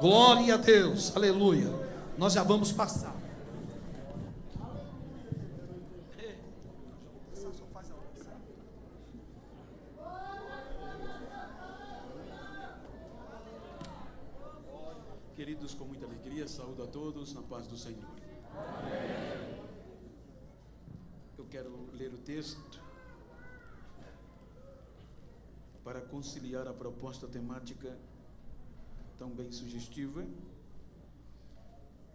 Glória a Deus, aleluia. Nós já vamos passar. Queridos, com muita alegria, saúdo a todos na paz do Senhor. Eu quero ler o texto para conciliar a proposta temática tão bem sugestiva.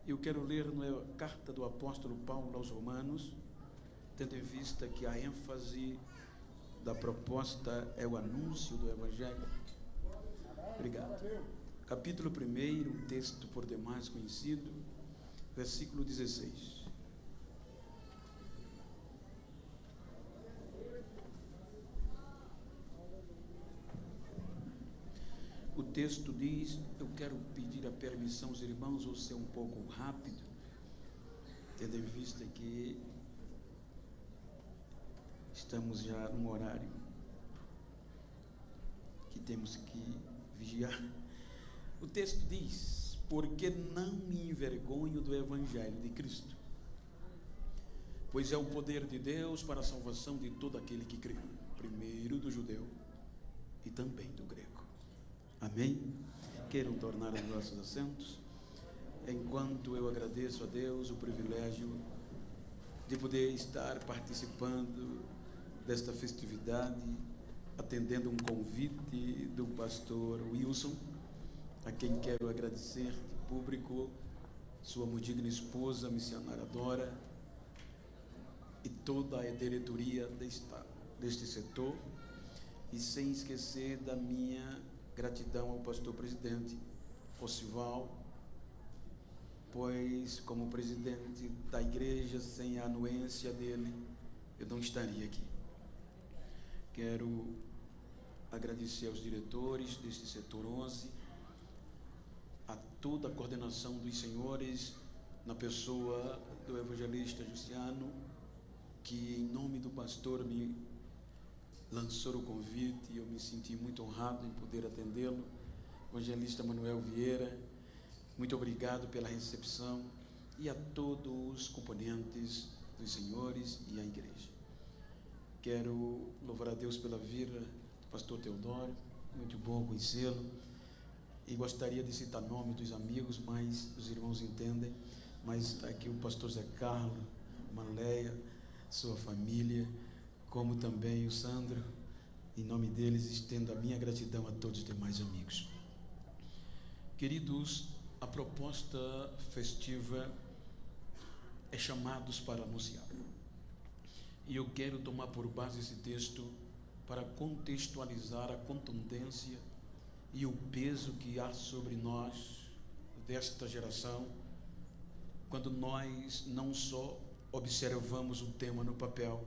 Eu quero ler na carta do apóstolo Paulo aos Romanos, tendo em vista que a ênfase da proposta é o anúncio do Evangelho. Obrigado. Capítulo 1, um texto por demais conhecido, versículo 16. O texto diz, eu quero pedir a permissão aos irmãos, vou ser um pouco rápido, tendo em vista que estamos já num horário que temos que vigiar. O texto diz, porque não me envergonho do Evangelho de Cristo, pois é o poder de Deus para a salvação de todo aquele que crê, primeiro do judeu e também do grego. Amém? Queiram tornar os vossos assentos, enquanto eu agradeço a Deus o privilégio de poder estar participando desta festividade, atendendo um convite do pastor Wilson, a quem quero agradecer de público, sua muito digna esposa, missionária Dora, e toda a diretoria deste setor, e sem esquecer da minha gratidão ao pastor presidente Osival, pois como presidente da igreja, sem a anuência dele, eu não estaria aqui. Quero agradecer aos diretores deste setor 11, a toda a coordenação dos senhores, na pessoa do evangelista Jussiano, que em nome do pastor me lançou o convite e eu me senti muito honrado em poder atendê-lo. Evangelista Manuel Vieira, muito obrigado pela recepção, e a todos os componentes dos senhores e a igreja. Quero louvar a Deus pela vida do pastor Teodoro, muito bom conhecê-lo, e gostaria de citar nome dos amigos, mas os irmãos entendem, mas está aqui o pastor Zé Carlos, Manleia, sua família, como também o Sandro. Em nome deles estendo a minha gratidão a todos os demais amigos. Queridos, a proposta festiva é chamados para anunciar, e eu quero tomar por base esse texto para contextualizar a contundência e o peso que há sobre nós desta geração, quando nós não só observamos o tema no papel,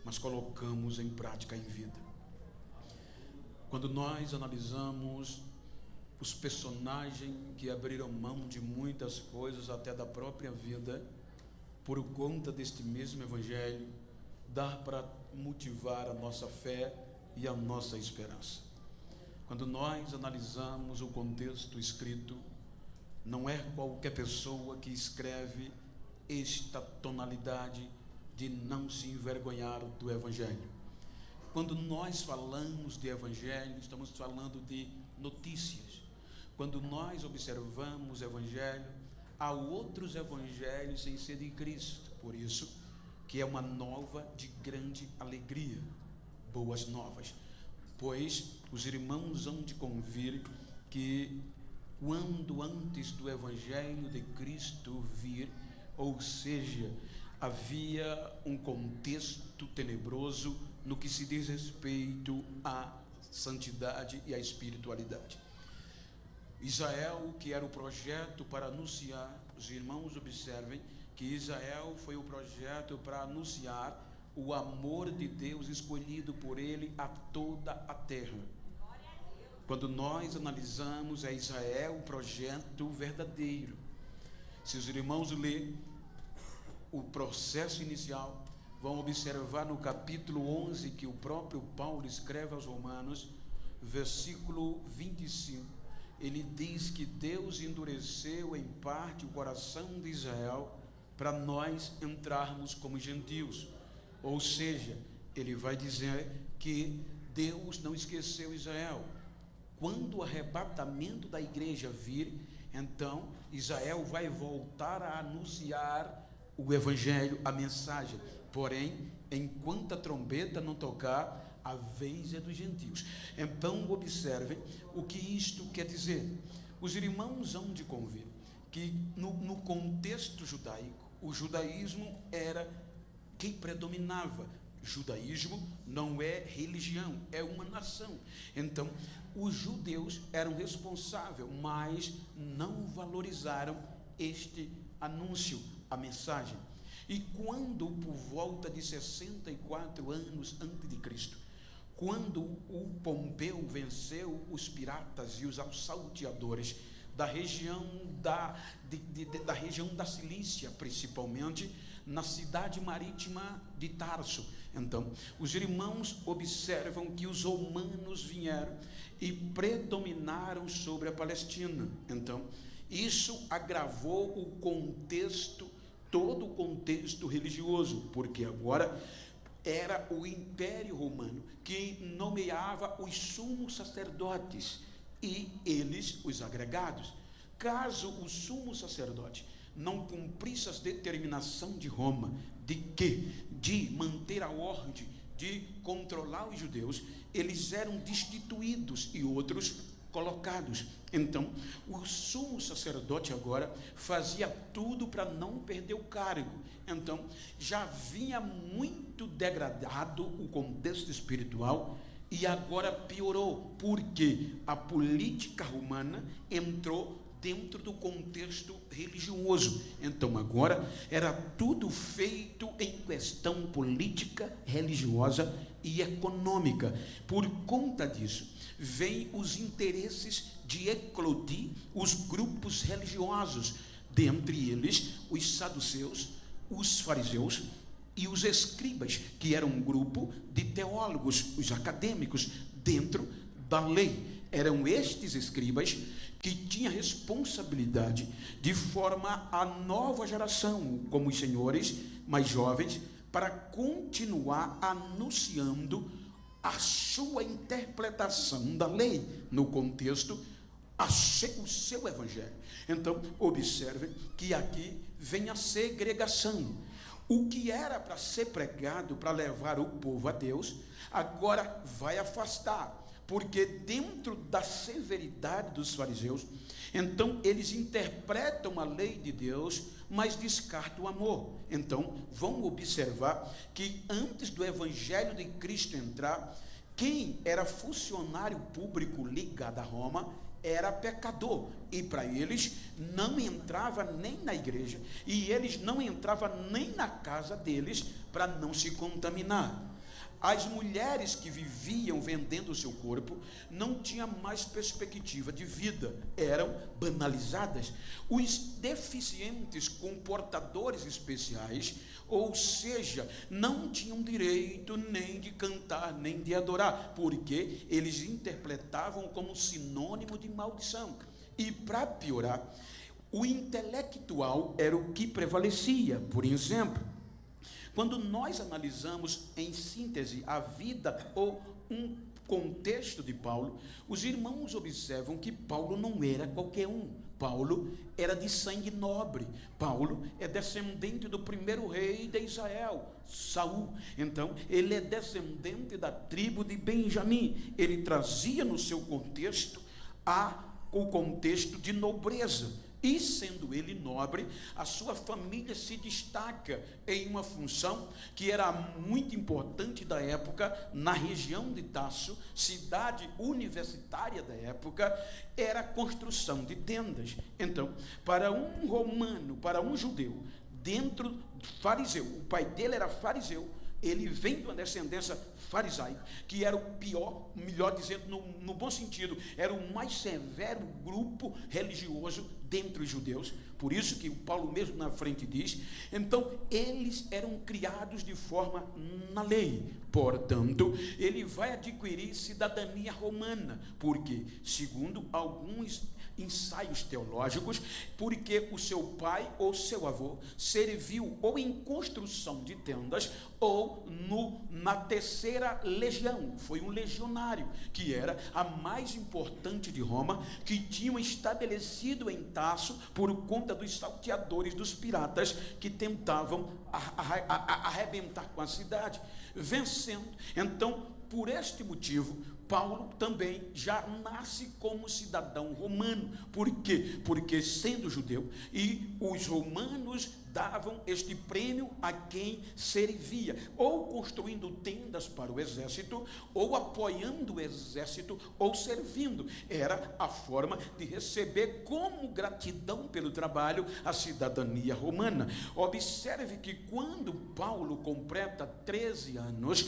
mas colocamos em prática em vida. Quando nós analisamos os personagens que abriram mão de muitas coisas, até da própria vida, por conta deste mesmo Evangelho, dá para motivar a nossa fé e a nossa esperança. Quando nós analisamos o contexto escrito, não é qualquer pessoa que escreve esta tonalidade de não se envergonhar do Evangelho. Quando nós falamos de Evangelho, estamos falando de notícias. Quando nós observamos o Evangelho, há outros Evangelhos sem ser de Cristo. Por isso que é uma nova de grande alegria, boas novas. Pois os irmãos hão de convir que quando antes do Evangelho de Cristo vir, ou seja, havia um contexto tenebroso no que se diz respeito à santidade e à espiritualidade. Israel, que era o projeto para anunciar, os irmãos observem que Israel foi o projeto para anunciar o amor de Deus escolhido por ele a toda a terra. Quando nós analisamos a Israel, o projeto verdadeiro. Se os irmãos lerem o processo inicial, vão observar no capítulo 11 que o próprio Paulo escreve aos Romanos, versículo 25, ele diz que Deus endureceu em parte o coração de Israel para nós entrarmos como gentios. Ou seja, ele vai dizer que Deus não esqueceu Israel. Quando o arrebatamento da igreja vir, então Israel vai voltar a anunciar o evangelho, a mensagem. Porém, enquanto a trombeta não tocar, a vez é dos gentios. Então observem o que isto quer dizer. Os irmãos hão de convir que no contexto judaico, o judaísmo era quem predominava. Judaísmo não é religião, é uma nação. Então os judeus eram responsáveis, mas não valorizaram este anúncio, a mensagem. E quando, por volta de 64 anos antes de Cristo, quando o Pompeu venceu os piratas e os salteadores da região da região da Cilícia, principalmente na cidade marítima de Tarso, então os irmãos observam que os romanos vieram e predominaram sobre a Palestina. Então isso agravou o contexto, todo o contexto religioso, porque agora era o Império Romano que nomeava os sumos sacerdotes e eles os agregados. Caso o sumo sacerdote não cumprisse as determinações de Roma de manter a ordem, de controlar os judeus, eles eram destituídos e outros colocados. Então o sumo sacerdote agora fazia tudo para não perder o cargo. Então já vinha muito degradado o contexto espiritual e agora piorou, porque a política romana entrou dentro do contexto religioso. Então agora era tudo feito em questão política, religiosa e econômica. Por conta disso, vêm os interesses de eclodir os grupos religiosos, dentre eles os saduceus, os fariseus e os escribas, que eram um grupo de teólogos, os acadêmicos dentro da lei. Eram estes escribas que tinham responsabilidade de formar a nova geração, como os senhores mais jovens, para continuar anunciando a sua interpretação da lei no contexto, o seu evangelho. Então observem que aqui vem a segregação. O que era para ser pregado, para levar o povo a Deus, agora vai afastar, porque dentro da severidade dos fariseus, então eles interpretam a lei de Deus, mas descartam o amor. Então vão observar que antes do evangelho de Cristo entrar, quem era funcionário público ligado a Roma era pecador, e para eles não entrava nem na igreja, e eles não entravam nem na casa deles para não se contaminar. As mulheres que viviam vendendo o seu corpo não tinham mais perspectiva de vida, eram banalizadas. Os deficientes com portadores especiais, ou seja, não tinham direito nem de cantar, nem de adorar, porque eles interpretavam como sinônimo de maldição. E para piorar, o intelectual era o que prevalecia. Por exemplo, quando nós analisamos em síntese a vida ou um contexto de Paulo, os irmãos observam que Paulo não era qualquer um. Paulo era de sangue nobre. Paulo é descendente do primeiro rei de Israel, Saul. Então ele é descendente da tribo de Benjamim. Ele trazia no seu contexto o contexto de nobreza. E sendo ele nobre, a sua família se destaca em uma função que era muito importante da época, na região de Tarso, cidade universitária da época, era a construção de tendas. Então, para um romano, para um judeu, dentro fariseu, o pai dele era fariseu, ele vem de uma descendência farisaica, que era o pior, melhor dizendo, no bom sentido, era o mais severo grupo religioso dentre os judeus. Por isso que o Paulo mesmo na frente diz, então eles eram criados de forma na lei, portanto, ele vai adquirir cidadania romana, porque, segundo alguns ensaios teológicos, porque o seu pai ou seu avô serviu ou em construção de tendas ou na terceira legião, foi um legionário, que era a mais importante de Roma, que tinham estabelecido em Tarso por conta dos salteadores, dos piratas que tentavam arrebentar com a cidade, vencendo. Então, por este motivo, Paulo também já nasce como cidadão romano. Por quê? Porque sendo judeu, e os romanos davam este prêmio a quem servia, ou construindo tendas para o exército, ou apoiando o exército, ou servindo. Era a forma de receber como gratidão pelo trabalho a cidadania romana. Observe que quando Paulo completa 13 anos,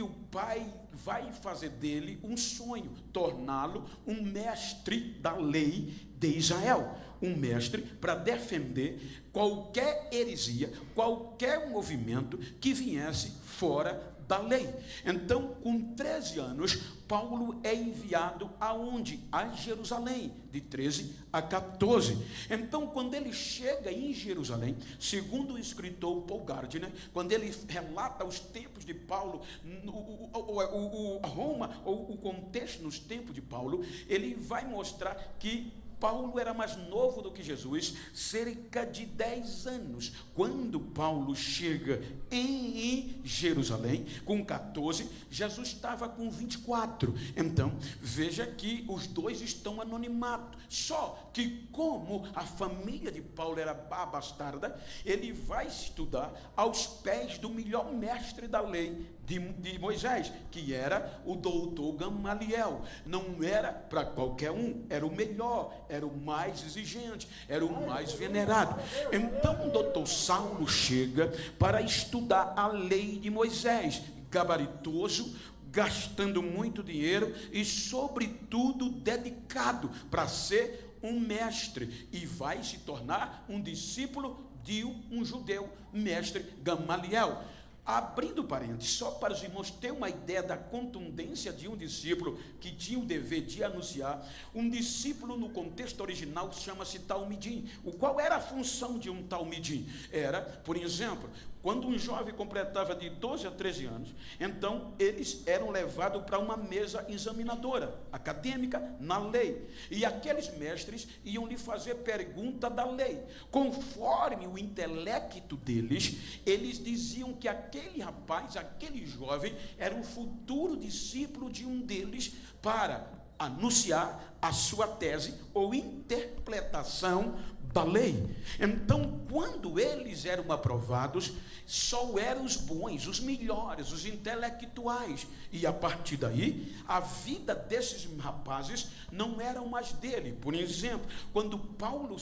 o pai vai fazer dele um sonho, torná-lo um mestre da lei de Israel, um mestre para defender qualquer heresia, qualquer movimento que viesse fora da lei. Então, com 13 anos, Paulo é enviado aonde? A Jerusalém, de 13 a 14. Então, quando ele chega em Jerusalém, segundo o escritor Paul Gardner, quando ele relata os tempos de Paulo, Roma, ou o contexto nos tempos de Paulo, ele vai mostrar que Paulo era mais novo do que Jesus, cerca de 10 anos. Quando Paulo chega em Jerusalém, com 14, Jesus estava com 24. Então, veja que os dois estão anonimados. Só que como a família de Paulo era bastarda, ele vai estudar aos pés do melhor mestre da lei de Moisés, que era o doutor Gamaliel. Não era para qualquer um, era o melhor, era o mais exigente, era o mais venerado. Então o doutor Saulo chega para estudar a lei de Moisés, gabaritoso, gastando muito dinheiro e sobretudo dedicado para ser um mestre, e vai se tornar um discípulo de um judeu, mestre Gamaliel. Abrindo parênteses, só para os irmãos terem uma ideia da contundência de um discípulo que tinha o dever de anunciar, um discípulo no contexto original chama-se talmidim. Qual era a função de um talmidim? Era, por exemplo, quando um jovem completava de 12 a 13 anos, então eles eram levados para uma mesa examinadora, acadêmica, na lei. E aqueles mestres iam lhe fazer pergunta da lei. Conforme o intelecto deles, eles diziam que aquele rapaz, aquele jovem, era o futuro discípulo de um deles para anunciar a sua tese ou interpretação da lei. Então, quando eles eram aprovados, só eram os bons, os melhores, os intelectuais, e a partir daí, a vida desses rapazes não era mais dele. Por exemplo, quando Paulo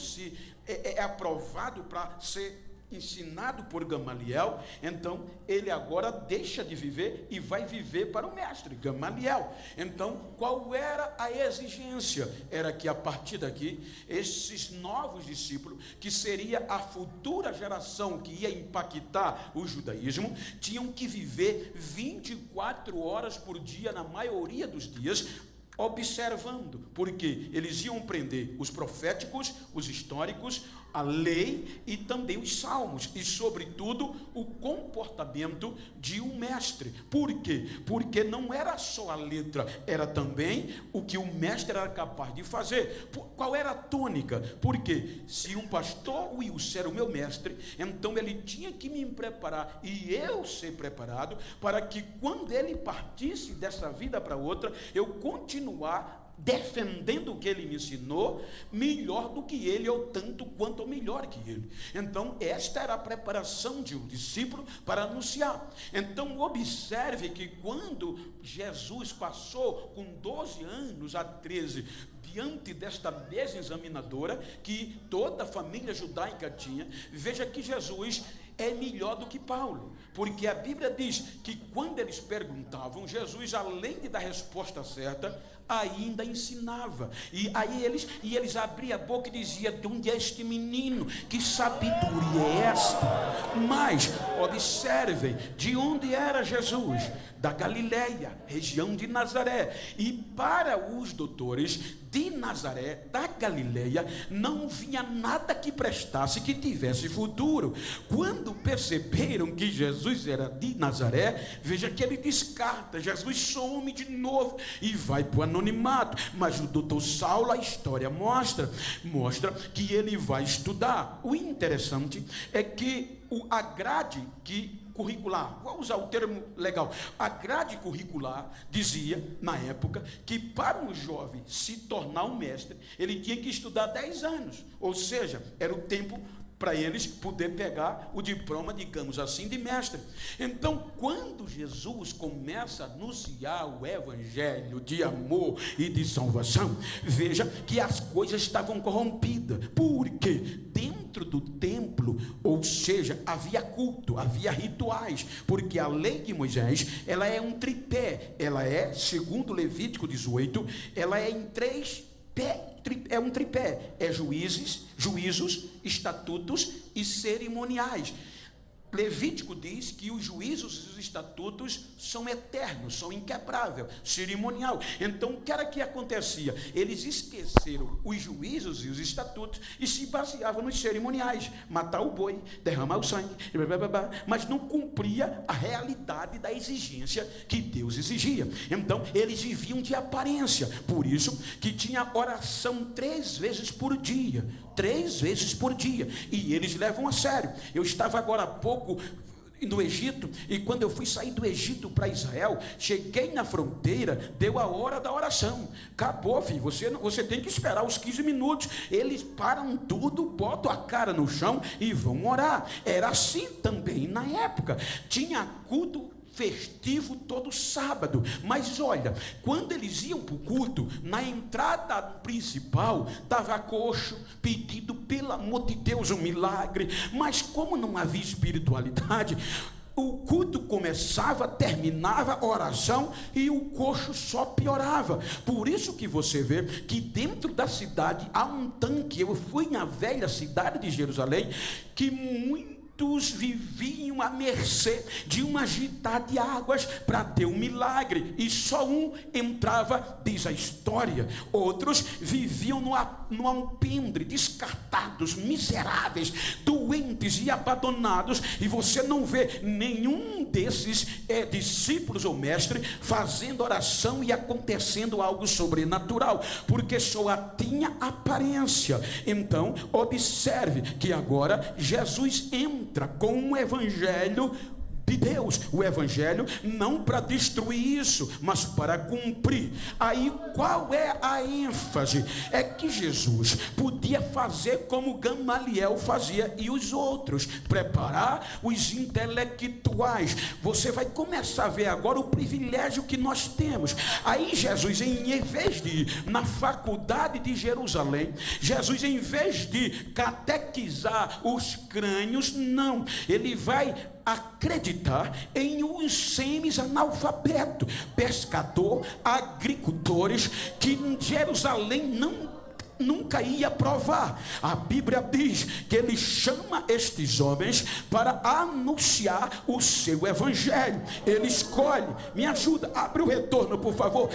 é aprovado para ser ensinado por Gamaliel, então ele agora deixa de viver e vai viver para o mestre Gamaliel. Então, qual era a exigência? Era que a partir daqui, esses novos discípulos, que seria a futura geração que ia impactar o judaísmo, tinham que viver 24 horas por dia, na maioria dos dias, observando, porque eles iam prender os proféticos, os históricos, a lei e também os salmos, e sobretudo o comportamento de um mestre. Por quê? Porque não era só a letra, era também o que o mestre era capaz de fazer. Qual era a tônica? Porque se um pastor Wilson era o meu mestre, então ele tinha que me preparar e eu ser preparado para que quando ele partisse dessa vida para outra, eu continuar defendendo o que ele me ensinou, melhor do que ele, ou tanto quanto ou melhor que ele. Então, esta era a preparação de um discípulo para anunciar. Então, observe que quando Jesus passou com 12 anos a 13, diante desta mesa examinadora, que toda a família judaica tinha, veja que Jesus é melhor do que Paulo, porque a Bíblia diz que quando eles perguntavam, Jesus, além de dar a resposta certa, ainda ensinava. E aí eles abriam a boca e diziam: de onde é este menino? Que sabedoria é esta? Mas observem, de onde era Jesus? Da Galileia, região de Nazaré. E para os doutores de Nazaré, da Galileia, não vinha nada que prestasse, que tivesse futuro. Quando perceberam que Jesus era de Nazaré, veja que ele descarta, Jesus some de novo e vai para o anonimato. Mas o doutor Saulo, a história mostra que ele vai estudar. O interessante é que a grade curricular, vou usar o termo legal, a grade curricular dizia, na época, que para um jovem se tornar um mestre, ele tinha que estudar 10 anos, ou seja, era o tempo para eles poder pegar o diploma, digamos assim, de mestre. Então, quando Jesus começa a anunciar o evangelho de amor e de salvação, veja que as coisas estavam corrompidas, porque dentro do templo, ou seja, havia culto, havia rituais, porque a lei de Moisés, ela é um tripé, ela é, segundo Levítico 18, ela é em 3 pés. É um tripé, é juízos, estatutos e cerimoniais. Levítico diz que os juízos e os estatutos são eternos, são inquebráveis, cerimonial. Então, o que era que acontecia? Eles esqueceram os juízos e os estatutos e se baseavam nos cerimoniais, matar o boi, derramar o sangue, mas não cumpria a realidade da exigência que Deus exigia. Então, eles viviam de aparência, por isso que tinha oração 3 vezes por dia, 3 vezes por dia, e eles levam a sério. Eu estava agora há pouco no Egito, e quando eu fui sair do Egito para Israel, cheguei na fronteira, deu a hora da oração, acabou, filho, você tem que esperar os 15 minutos, eles param tudo, botam a cara no chão e vão orar. Era assim também na época, tinha culto festivo todo sábado, mas olha, quando eles iam para o culto, na entrada principal, estava coxo, pedindo pelo amor de Deus um milagre, mas como não havia espiritualidade, o culto começava, terminava, oração, e o coxo só piorava. Por isso que você vê que dentro da cidade há um tanque. Eu fui na velha cidade de Jerusalém, que muitos viviam à mercê de uma agitada de águas para ter um milagre, e só um entrava, diz a história. Outros viviam no alpendre, descartados, miseráveis, doentes e abandonados, e você não vê nenhum desses discípulos ou mestre fazendo oração e acontecendo algo sobrenatural, porque só tinha aparência. Então observe que agora Jesus entra com um evangelho de Deus, o evangelho não para destruir isso, mas para cumprir. Aí qual é a ênfase? É que Jesus podia fazer como Gamaliel fazia e os outros, preparar os intelectuais. Você vai começar a ver agora o privilégio que nós temos. Aí Jesus, em vez de ir na faculdade de Jerusalém, Jesus, em vez de catequizar os crânios, não, ele vai acreditar em uns semi-analfabetos, pescador, agricultores, que em Jerusalém nunca ia provar. A Bíblia diz que ele chama estes homens para anunciar o seu evangelho. Ele escolhe, me ajuda, abre o retorno por favor.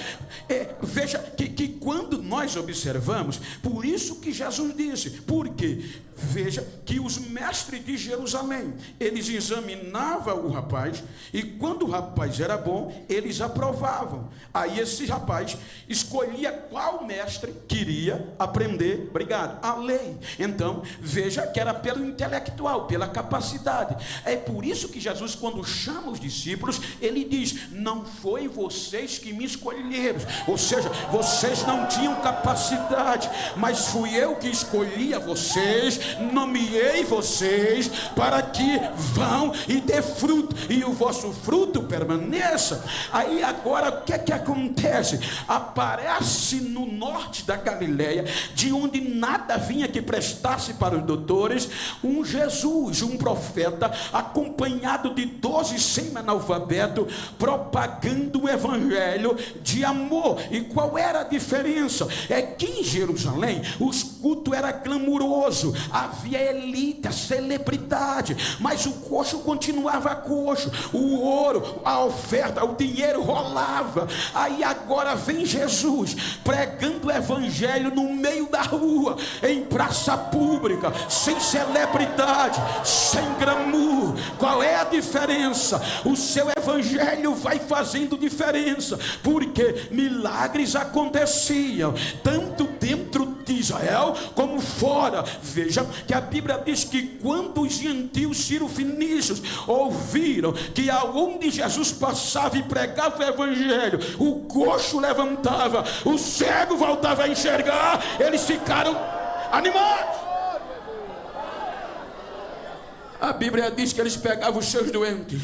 Veja que quando nós observamos, por isso que Jesus disse, porque veja que os mestres de Jerusalém, eles examinavam o rapaz, e quando o rapaz era bom, eles aprovavam. Aí esse rapaz escolhia qual mestre queria aprender, a lei. Então veja que era pelo intelectual, pela capacidade. É por isso que Jesus, quando chama os discípulos, ele diz: não foi vocês que me escolheram, ou seja, vocês não tinham capacidade, mas fui eu que escolhi a vocês, nomeei vocês para que vão e dê fruto, e o vosso fruto permaneça. Aí agora o que é que acontece? Aparece no norte da Galileia de onde nada vinha que prestasse para os doutores, um Jesus, um profeta, acompanhado de 12 semi-analfabetos, propagando o evangelho de amor. E qual era a diferença? É que em Jerusalém os cultos eram clamorosos, havia elite, a celebridade, mas o coxo continuava coxo, o ouro, a oferta, o dinheiro rolava. Aí agora vem Jesus pregando o evangelho no meio da rua, em praça pública, sem celebridade, sem glamour. Qual é a diferença? O seu evangelho vai fazendo diferença, porque milagres aconteciam tanto dentro de Israel como fora. Veja que a Bíblia diz que quando os gentios cirofenícios ouviram que aonde Jesus passava e pregava o evangelho, o coxo levantava, o cego voltava a enxergar, eles ficaram animados. A Bíblia diz que eles pegavam os seus doentes,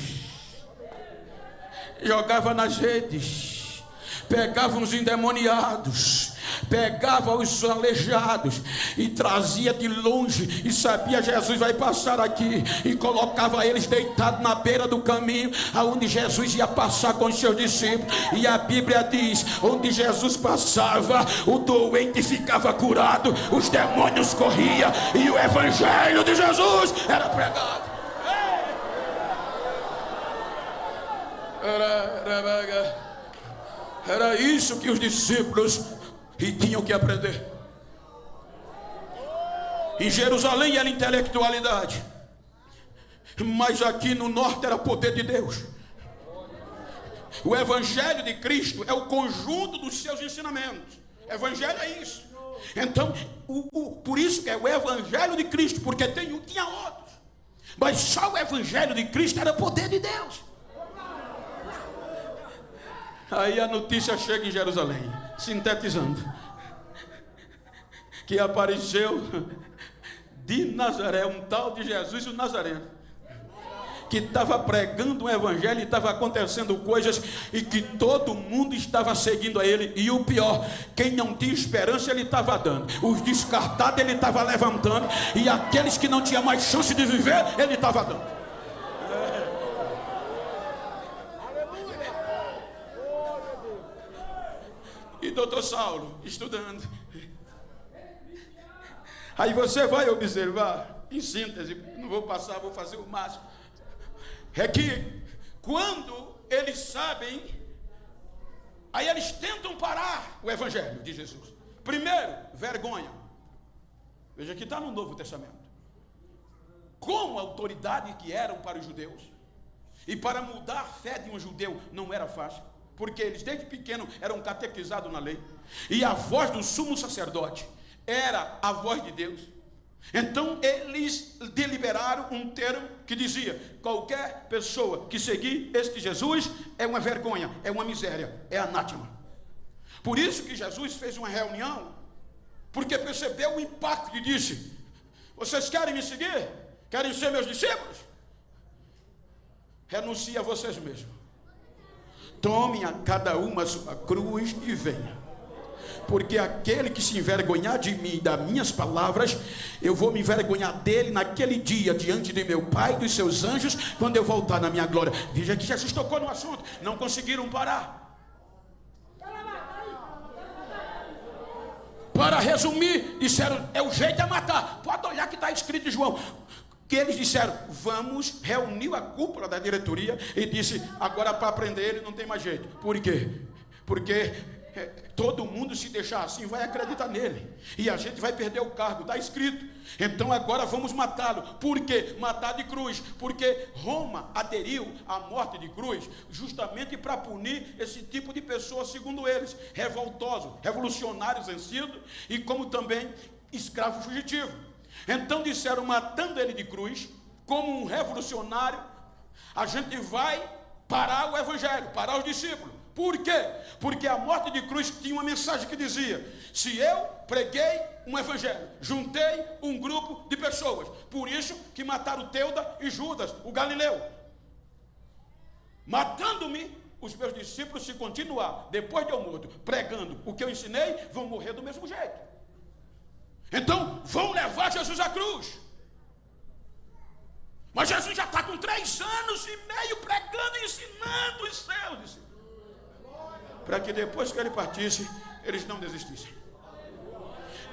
jogavam nas redes, pegavam os endemoniados, pegava os aleijados e trazia de longe, e sabia Jesus vai passar aqui, e colocava eles deitados na beira do caminho aonde Jesus ia passar com os seus discípulos. E a Bíblia diz, onde Jesus passava, o doente ficava curado, os demônios corriam e o evangelho de Jesus era pregado. Era isso que os discípulos tinham que aprender. Em Jerusalém era intelectualidade, mas aqui no norte era poder de Deus. O evangelho de Cristo é o conjunto dos seus ensinamentos. Evangelho é isso. Então, por isso que é o evangelho de Cristo, porque tinha outros, mas só o evangelho de Cristo era poder de Deus. Aí a notícia chega em Jerusalém, sintetizando, que apareceu de Nazaré um tal de Jesus o Nazareno, que estava pregando um evangelho e estava acontecendo coisas e que todo mundo estava seguindo a ele. E o pior, quem não tinha esperança ele estava dando, os descartados ele estava levantando, e aqueles que não tinham mais chance de viver ele estava dando. E doutor Saulo, estudando, aí você vai observar, em síntese, não vou passar, vou fazer o máximo, é que quando eles sabem, aí eles tentam parar o evangelho de Jesus. Primeiro, vergonha. Veja que está no Novo Testamento, como a autoridade que eram para os judeus, e para mudar a fé de um judeu não era fácil, porque eles desde pequeno eram catequizados na lei, e a voz do sumo sacerdote era a voz de Deus. Então eles deliberaram um termo que dizia: qualquer pessoa que seguir este Jesus é uma vergonha, é uma miséria, é anátema. Por isso que Jesus fez uma reunião, porque percebeu o impacto e disse: vocês querem me seguir? Querem ser meus discípulos? Renuncie a vocês mesmos, tomem a cada uma a sua cruz e venha. Porque aquele que se envergonhar de mim e das minhas palavras, eu vou me envergonhar dele naquele dia, diante de meu Pai e dos seus anjos, quando eu voltar na minha glória. Veja que Jesus tocou no assunto, não conseguiram parar. Para resumir, disseram: é o jeito de matar. Pode olhar que está escrito em João, que eles disseram: vamos, reuniu a cúpula da diretoria e disse: agora para prender ele não tem mais jeito. Por quê? Porque todo mundo, se deixar assim, vai acreditar nele, e a gente vai perder o cargo, está escrito. Então agora vamos matá-lo. Por quê? Matar de cruz, porque Roma aderiu à morte de cruz justamente para punir esse tipo de pessoa, segundo eles, revoltosos, revolucionários vencidos, e como também escravo fugitivo. Então disseram, matando ele de cruz, como um revolucionário, a gente vai parar o evangelho, parar os discípulos. Por quê? Porque a morte de cruz tinha uma mensagem que dizia: se eu preguei um evangelho, juntei um grupo de pessoas, por isso que mataram Teuda e Judas, o Galileu. Matando-me, os meus discípulos, se continuar, depois de eu morto, pregando o que eu ensinei, vão morrer do mesmo jeito. Então vão levar Jesus à cruz. Mas Jesus já está com 3 anos e meio pregando e ensinando os seus discípulos, para que depois que ele partisse, eles não desistissem.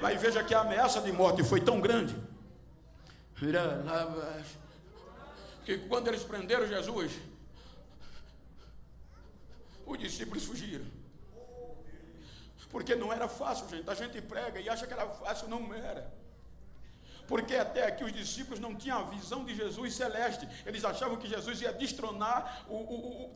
Mas veja que a ameaça de morte foi tão grande que quando eles prenderam Jesus, os discípulos fugiram. Porque não era fácil, gente. A gente prega e acha que era fácil, não era. Porque até aqui os discípulos não tinham a visão de Jesus celeste. Eles achavam que Jesus ia destronar,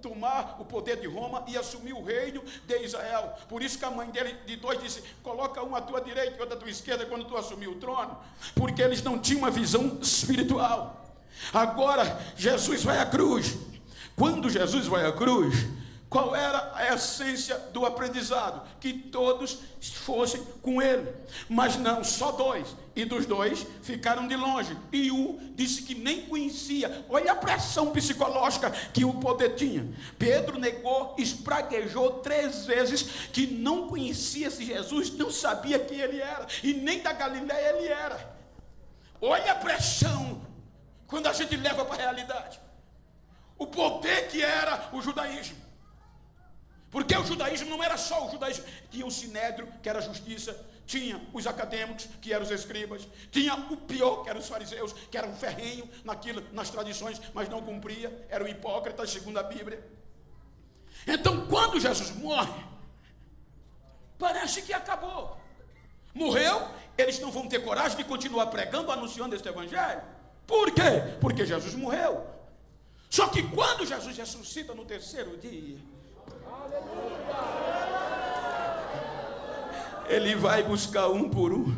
tomar o poder de Roma e assumir o reino de Israel. Por isso que a mãe dele, de 2, disse: coloca um à tua direita e outro à tua esquerda quando tu assumir o trono. Porque eles não tinham uma visão espiritual. Agora Jesus vai à cruz. Quando Jesus vai à cruz, qual era a essência do aprendizado? Que todos fossem com ele. Mas não, só 2. E dos 2 ficaram de longe. E um disse que nem conhecia. Olha a pressão psicológica que o poder tinha. Pedro negou, espraguejou 3 vezes que não conhecia esse Jesus, não sabia quem ele era. E nem da Galileia ele era. Olha a pressão quando a gente leva para a realidade. O poder que era o judaísmo. Porque o judaísmo não era só o judaísmo. Tinha o sinédrio, que era a justiça. Tinha os acadêmicos, que eram os escribas. Tinha o pior, que eram os fariseus, que eram ferrenho nas tradições, mas não cumpria. Eram hipócritas, segundo a Bíblia. Então, quando Jesus morre, parece que acabou. Morreu, eles não vão ter coragem de continuar pregando, anunciando este evangelho. Por quê? Porque Jesus morreu. Só que quando Jesus ressuscita no 3º dia, ele vai buscar um por um.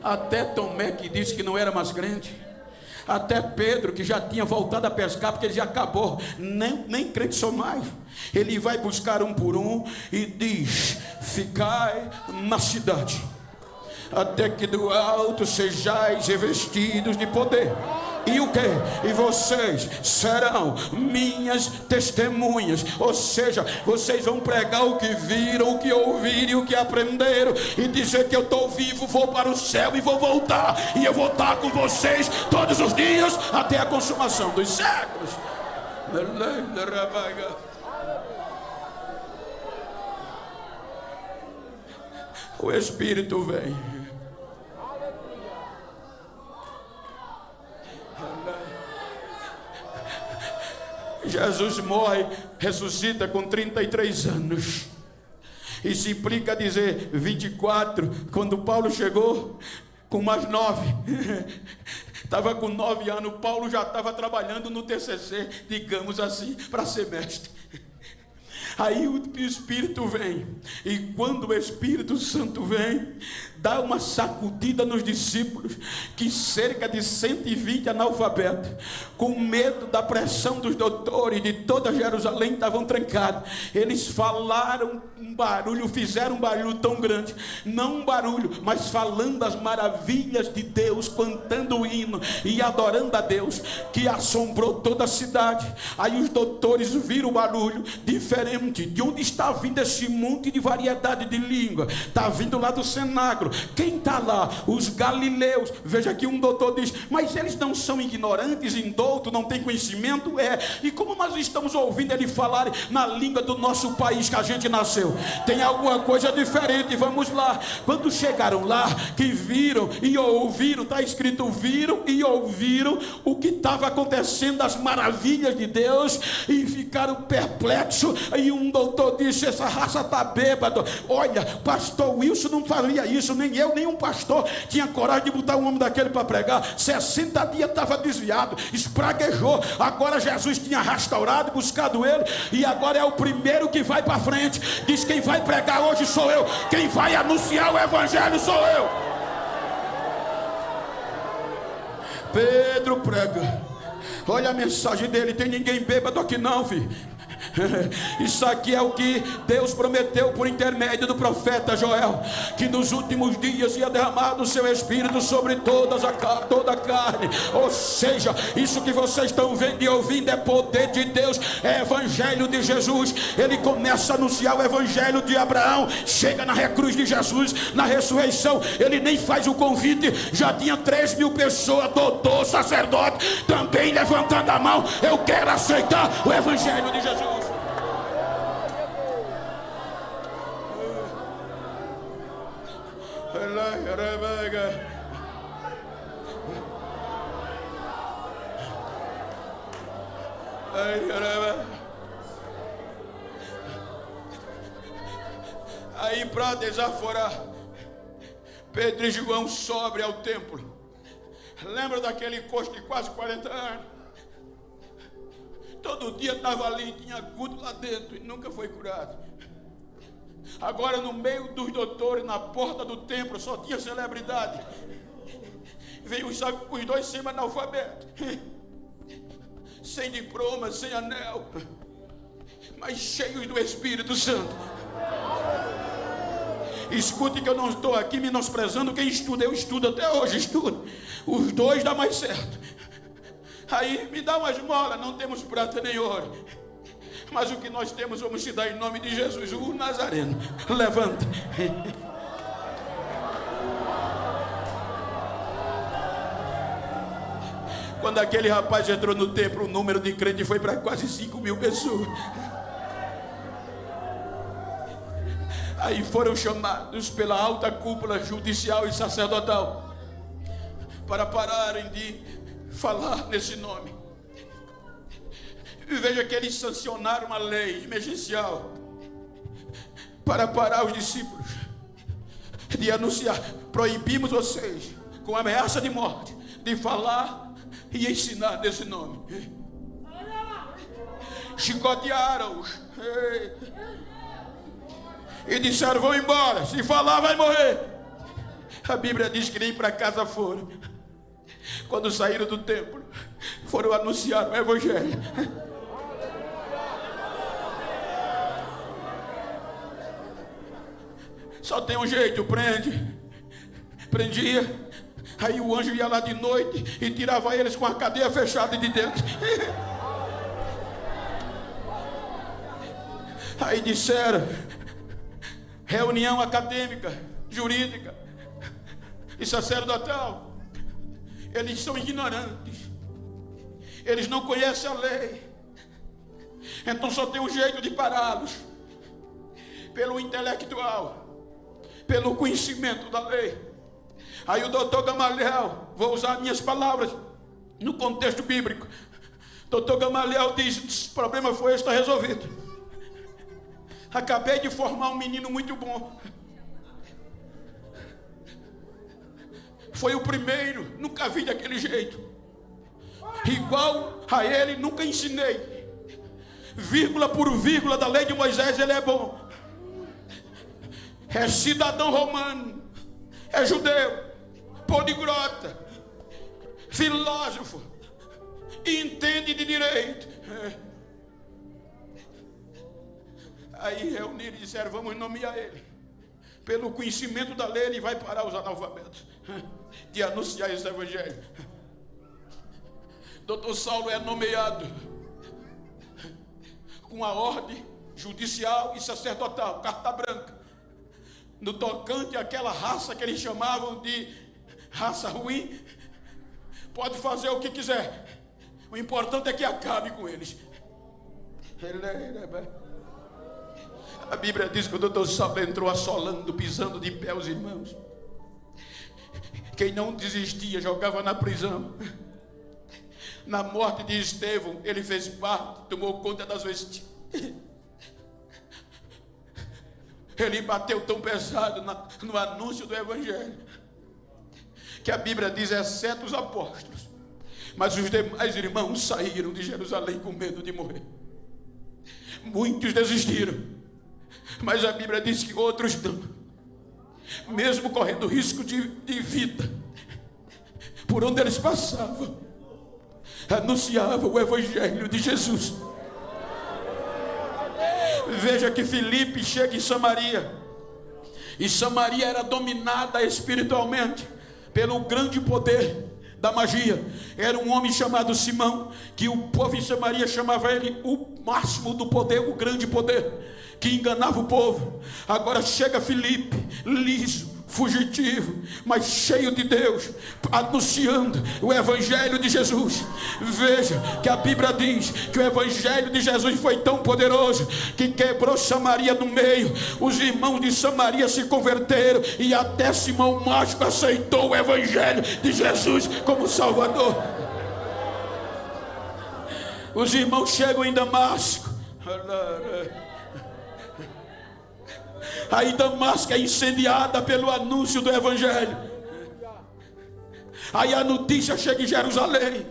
Até Tomé, que disse que não era mais crente. Até Pedro, que já tinha voltado a pescar, porque ele já acabou. Nem crente sou mais. Ele vai buscar um por um e diz: ficai na cidade, até que do alto sejais revestidos de poder. E o que? E vocês serão minhas testemunhas. Ou seja, vocês vão pregar o que viram, o que ouviram e o que aprenderam, e dizer que eu estou vivo, vou para o céu e vou voltar, e eu vou estar com vocês todos os dias até a consumação dos séculos. O Espírito vem. Jesus morre, ressuscita com 33 anos. E se implica a dizer 24, quando Paulo chegou com mais 9. Estava com 9 anos, Paulo já estava trabalhando no TCC, digamos assim, para semestre. Aí o Espírito vem, e quando o Espírito Santo vem, dá uma sacudida nos discípulos, que cerca de 120 analfabetos, com medo da pressão dos doutores de toda Jerusalém, estavam trancados. Eles falaram um barulho, fizeram um barulho tão grande, não um barulho, mas falando as maravilhas de Deus, cantando o hino e adorando a Deus, que assombrou toda a cidade. Aí os doutores viram o barulho diferente. De onde está vindo esse monte de variedade de língua? Está vindo lá do cenáculo. Quem está lá? Os galileus. Veja que um doutor diz: mas eles não são ignorantes, indoutos, não têm conhecimento? E como nós estamos ouvindo ele falar na língua do nosso país que a gente nasceu? Tem alguma coisa diferente. Vamos lá. Quando chegaram lá, que viram e ouviram, está escrito: viram e ouviram o que estava acontecendo, as maravilhas de Deus, e ficaram perplexos. E um doutor disse: essa raça está bêbada. Olha, pastor Wilson não faria isso, nem eu, nem um pastor tinha coragem de botar um homem daquele para pregar. 60 dias estava desviado, espraguejou. Agora Jesus tinha restaurado, buscado ele, e agora é o primeiro que vai para frente. Diz: quem vai pregar hoje sou eu, quem vai anunciar o evangelho sou eu. Pedro prega. Olha a mensagem dele: tem ninguém bêbado aqui não, filho. Isso aqui é o que Deus prometeu por intermédio do profeta Joel, que nos últimos dias ia derramar do seu Espírito sobre toda a carne. Ou seja, isso que vocês estão vendo e ouvindo é poder de Deus, é evangelho de Jesus. Ele começa a anunciar o evangelho de Abraão, chega na cruz de Jesus, na ressurreição, ele nem faz o convite, já tinha 3.000 pessoas, doutor, sacerdote, também levantando a mão. Eu quero aceitar o evangelho de Jesus. Aí, para desaforar, Pedro e João sobem ao templo. Lembra daquele coxo de quase 40 anos? Todo dia estava ali, tinha culto lá dentro e nunca foi curado. Agora, no meio dos doutores, na porta do templo, só tinha celebridade. Veio os dois semi-analfabetos, sem diploma, sem anel, mas cheios do Espírito Santo. Escute que eu não estou aqui menosprezando quem estuda. Eu estudo até hoje, estudo. Os dois dá mais certo. Aí me dá uma esmola. Não temos prata nem ouro, mas o que nós temos vamos te dar em nome de Jesus, o Nazareno. Levanta. Quando aquele rapaz entrou no templo, o número de crentes foi para quase 5.000 pessoas. Aí foram chamados pela alta cúpula judicial e sacerdotal para pararem de falar nesse nome. E veja que eles sancionaram uma lei emergencial para parar os discípulos de anunciar. Proibimos vocês, com ameaça de morte, de falar e ensinar nesse nome. Chicotearam-os e disseram: vão embora, se falar vai morrer. A Bíblia diz que nem para casa foram. Quando saíram do templo, foram anunciar o evangelho. Só tem um jeito: prendia, aí o anjo ia lá de noite e tirava eles com a cadeia fechada de dentro. Aí disseram: reunião acadêmica, jurídica e sacerdotal, eles são ignorantes, eles não conhecem a lei, então só tem um jeito de pará-los: pelo intelectual, pelo conhecimento da lei. Aí o doutor Gamaliel, vou usar minhas palavras no contexto bíblico, doutor Gamaliel diz: o problema foi este, está resolvido. Acabei de formar um menino muito bom. Foi o primeiro, nunca vi daquele jeito. Igual a ele, nunca ensinei. Vírgula por vírgula da lei de Moisés, ele é bom. É cidadão romano, é judeu, poliglota, filósofo, entende de direito. Aí reuniram e disseram: vamos nomear ele. Pelo conhecimento da lei, ele vai parar os analfabetos de anunciar esse evangelho. Doutor Saulo é nomeado com a ordem judicial e sacerdotal, carta branca, no tocante àquela raça que eles chamavam de raça ruim. Pode fazer o que quiser, o importante é que acabe com eles. A Bíblia diz que o doutor Saulo entrou assolando, pisando de pé os irmãos. Quem não desistia jogava na prisão. Na morte de Estevão, ele fez parte, tomou conta das vestes. Ele bateu tão pesado no anúncio do evangelho, que a Bíblia diz: exceto os apóstolos, mas os demais irmãos saíram de Jerusalém com medo de morrer. Muitos desistiram, mas a Bíblia diz que outros não, mesmo correndo risco de vida, por onde eles passavam, anunciavam o evangelho de Jesus. Veja que Filipe chega em Samaria, e Samaria era dominada espiritualmente pelo grande poder da magia. Era um homem chamado Simão, que o povo em Samaria chamava ele o máximo do poder, o grande poder, que enganava o povo. Agora chega Filipe, liso, fugitivo, mas cheio de Deus, anunciando o evangelho de Jesus. Veja que a Bíblia diz que o evangelho de Jesus foi tão poderoso que quebrou Samaria no meio. Os irmãos de Samaria se converteram, e até Simão Mágico aceitou o evangelho de Jesus como Salvador. Os irmãos chegam em Damasco. Aí Damasco é incendiada pelo anúncio do evangelho. Aí a notícia chega em Jerusalém.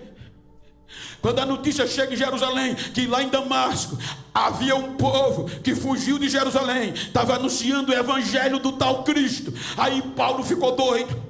Quando a notícia chega em Jerusalém, que lá em Damasco havia um povo que fugiu de Jerusalém, estava anunciando o evangelho do tal Cristo. Aí Paulo ficou doido.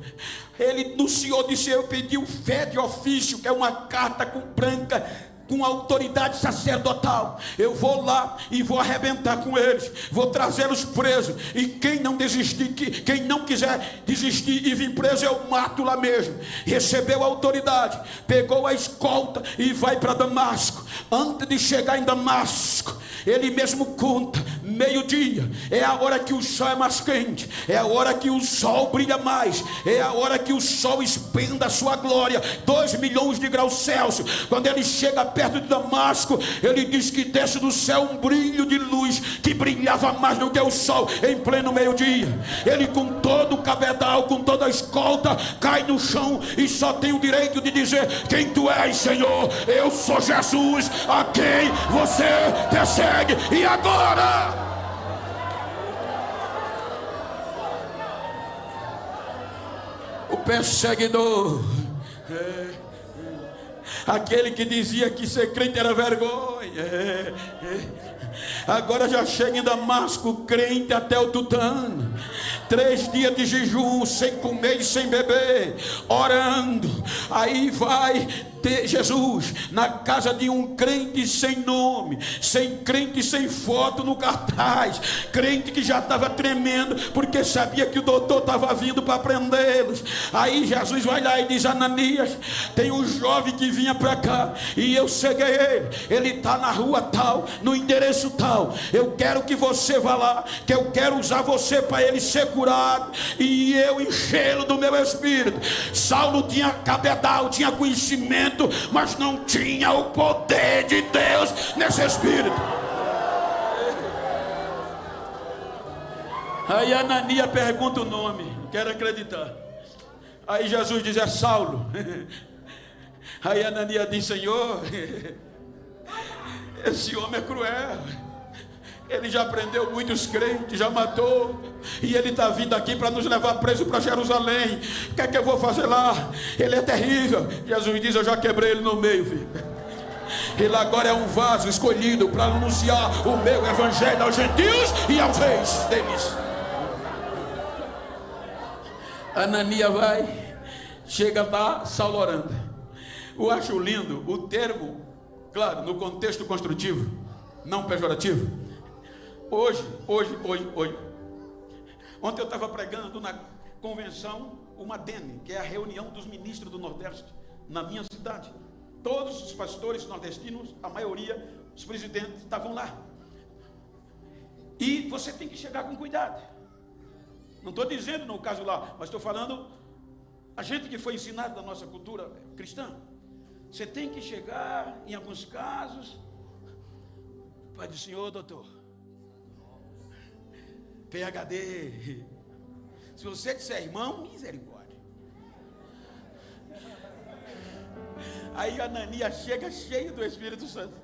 Ele anunciou, disse: eu pedi fé de ofício, que é uma carta branca, com autoridade sacerdotal. Eu vou lá e vou arrebentar com eles, vou trazê-los presos, e quem não desistir, quem não quiser desistir e vir preso, eu mato lá mesmo. Recebeu a autoridade, pegou a escolta e vai para Damasco. Antes de chegar em Damasco, ele mesmo conta: meio-dia é a hora que o sol é mais quente, é a hora que o sol brilha mais, é a hora que o sol espenda a sua glória, 2 milhões de graus Celsius. Quando ele chega perto de Damasco, ele diz que desce do céu um brilho de luz que brilhava mais do que o sol em pleno meio-dia. Ele, com todo o cabedal, com toda a escolta, cai no chão e só tem o direito de dizer: quem tu és, Senhor? Eu sou Jesus, a quem você persegue. E agora? O perseguidor, aquele que dizia que ser crente era vergonha, agora já chega em Damasco, crente até o tutano. 3 dias de jejum, sem comer e sem beber, orando. Aí vai Jesus na casa de um crente sem nome, crente sem foto no cartaz, crente que já estava tremendo porque sabia que o doutor estava vindo para prendê-los. Aí Jesus vai lá e diz: Ananias, tem um jovem que vinha para cá e eu ceguei ele está na rua tal, no endereço tal. Eu quero que você vá lá, que eu quero usar você para ele ser curado e eu enchê-lo do meu espírito. Saulo tinha cabedal, tinha conhecimento, mas não tinha o poder de Deus nesse espírito. Aí Ananias pergunta o nome, não quero acreditar. Aí Jesus diz: é Saulo. Aí Ananias diz: Senhor, esse homem é cruel, ele já prendeu muitos crentes, já matou, e ele está vindo aqui para nos levar preso para Jerusalém. O que é que eu vou fazer lá? Ele é terrível. Jesus diz: eu já quebrei ele no meio, filho. Ele agora é um vaso escolhido para anunciar o meu evangelho aos gentios e aos reis deles. Ananias vai, chega lá, Saulo orando. Eu acho lindo o termo, claro, no contexto construtivo, não pejorativo. Hoje. Ontem eu estava pregando na convenção, uma DENE, que é a reunião dos ministros do Nordeste, na minha cidade. Todos os pastores nordestinos, a maioria, os presidentes, estavam lá. E você tem que chegar com cuidado. Não estou dizendo no caso lá, mas estou falando a gente que foi ensinado da nossa cultura cristã. Você tem que chegar, em alguns casos, Pai do Senhor, doutor, PhD. Se você disser irmão, misericórdia. Aí Ananias chega cheio do Espírito Santo,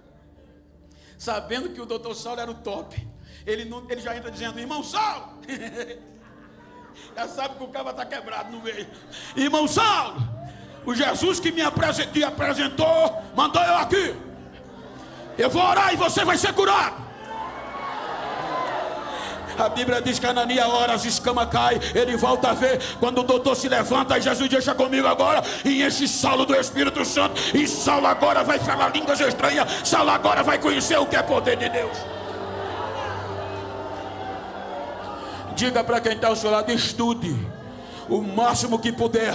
sabendo que o doutor Saulo era o top. Ele já entra dizendo: irmão Saulo. Já sabe que o cara está quebrado no meio. Irmão Saulo, o Jesus que me apresentou mandou eu aqui. Eu vou orar e você vai ser curado. A Bíblia diz que Ananias ora, as escamas caem, ele volta a ver. Quando o doutor se levanta, Jesus deixa comigo agora e enche Saulo do Espírito Santo. E Saulo agora vai falar línguas estranhas. Saulo agora vai conhecer o que é poder de Deus. Diga para quem está ao seu lado: estude o máximo que puder,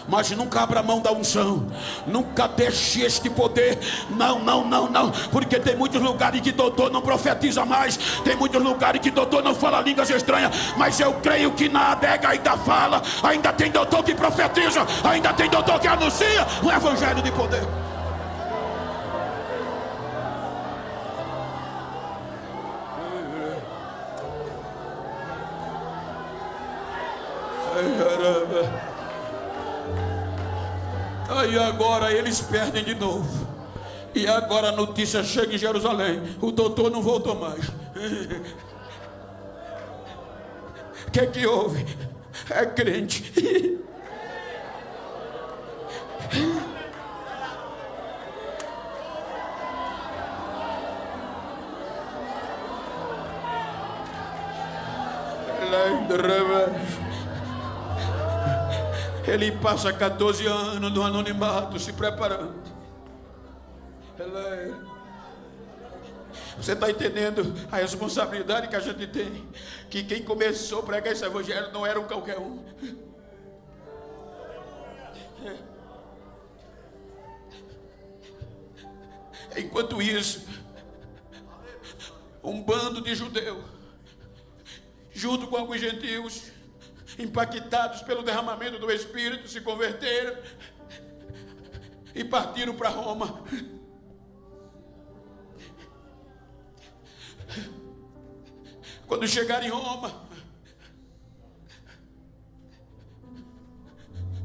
mas nunca abra mão da unção. Nunca deixe este poder. Não, porque tem muitos lugares que doutor não profetiza mais, tem muitos lugares que doutor não fala línguas estranhas, mas eu creio que na adega ainda fala, ainda tem doutor que profetiza, ainda tem doutor que anuncia o evangelho de poder. Aí agora eles perdem de novo. E agora a notícia chega em Jerusalém: o doutor não voltou mais. O que houve? É crente. Ele passa 14 anos no anonimato se preparando. Você está entendendo a responsabilidade que a gente tem? Que quem começou a pregar esse evangelho não era um qualquer um. Enquanto isso, um bando de judeus, junto com alguns gentios, impactados pelo derramamento do Espírito, se converteram e partiram para Roma. Quando chegaram em Roma,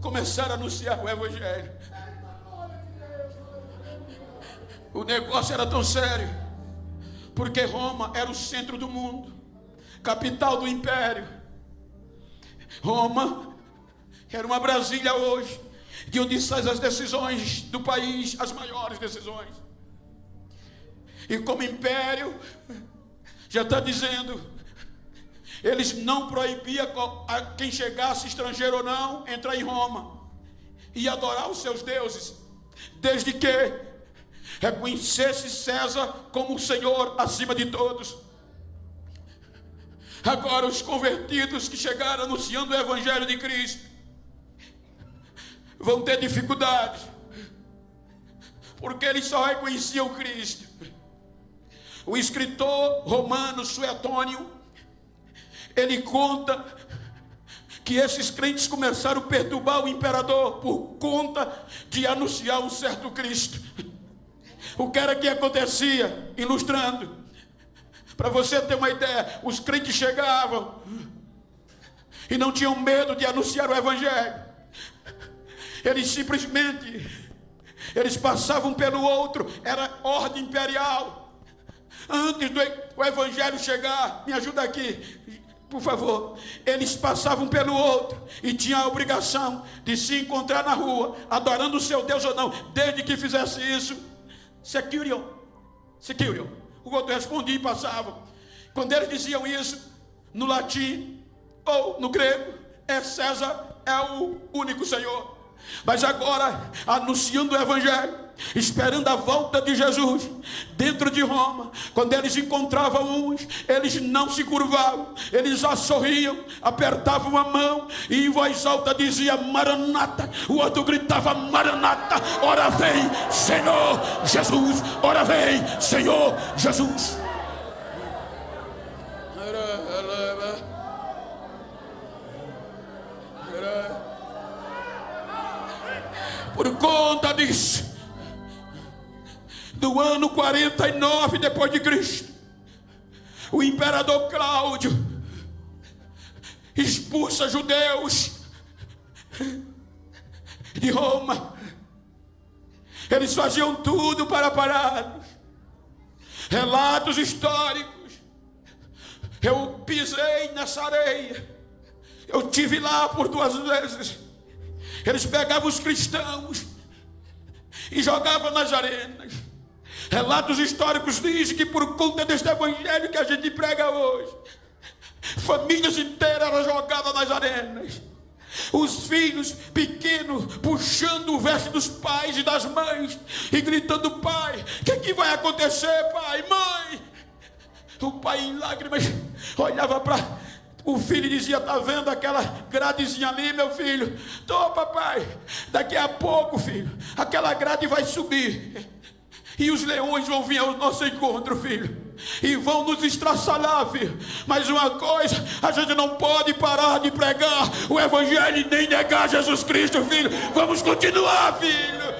começaram a anunciar o evangelho. O negócio era tão sério, porque Roma era o centro do mundo, capital do império. Roma era uma Brasília hoje, de onde saem as decisões do país, as maiores decisões. E como império, já está dizendo, eles não proibiam a quem chegasse, estrangeiro ou não, entrar em Roma e adorar os seus deuses, desde que reconhecesse César como o Senhor acima de todos. Agora os convertidos que chegaram anunciando o evangelho de Cristo vão ter dificuldade, porque eles só reconheciam Cristo. O escritor romano Suetônio, ele conta que esses crentes começaram a perturbar o imperador por conta de anunciar um certo Cristo. O que era que acontecia? Ilustrando, para você ter uma ideia, os crentes chegavam e não tinham medo de anunciar o evangelho. Eles simplesmente, eles passavam pelo outro, era ordem imperial. Antes do evangelho chegar, me ajuda aqui, por favor. Eles passavam pelo outro e tinham a obrigação de se encontrar na rua, adorando o seu Deus ou não. Desde que fizesse isso, Securion. O outro respondia e passava. Quando eles diziam isso, no latim ou no grego, é César, é o único Senhor. Mas agora, anunciando o evangelho, esperando a volta de Jesus, dentro de Roma, quando eles encontravam uns, eles não se curvavam, eles já sorriam, apertavam a mão e em voz alta dizia Maranata. O outro gritava Maranata, ora vem Senhor Jesus, ora vem Senhor Jesus. Por conta disso, do ano 49 depois de Cristo, o imperador Cláudio expulsa judeus de Roma. Eles faziam tudo para pará-los. Relatos históricos. Eu pisei nessa areia, eu tive lá por 2 vezes. Eles pegavam os cristãos e jogavam nas arenas. Relatos históricos dizem que por conta deste evangelho que a gente prega hoje, famílias inteiras eram jogadas nas arenas. Os filhos pequenos puxando o veste dos pais e das mães e gritando: pai, o que vai acontecer, pai, mãe? O pai em lágrimas olhava para O filho dizia: está vendo aquela gradezinha ali, meu filho? Tô, papai. Daqui a pouco, filho, aquela grade vai subir. E os leões vão vir ao nosso encontro, filho. E vão nos estraçalhar, filho. Mas uma coisa, a gente não pode parar de pregar o evangelho e nem negar Jesus Cristo, filho. Vamos continuar, filho.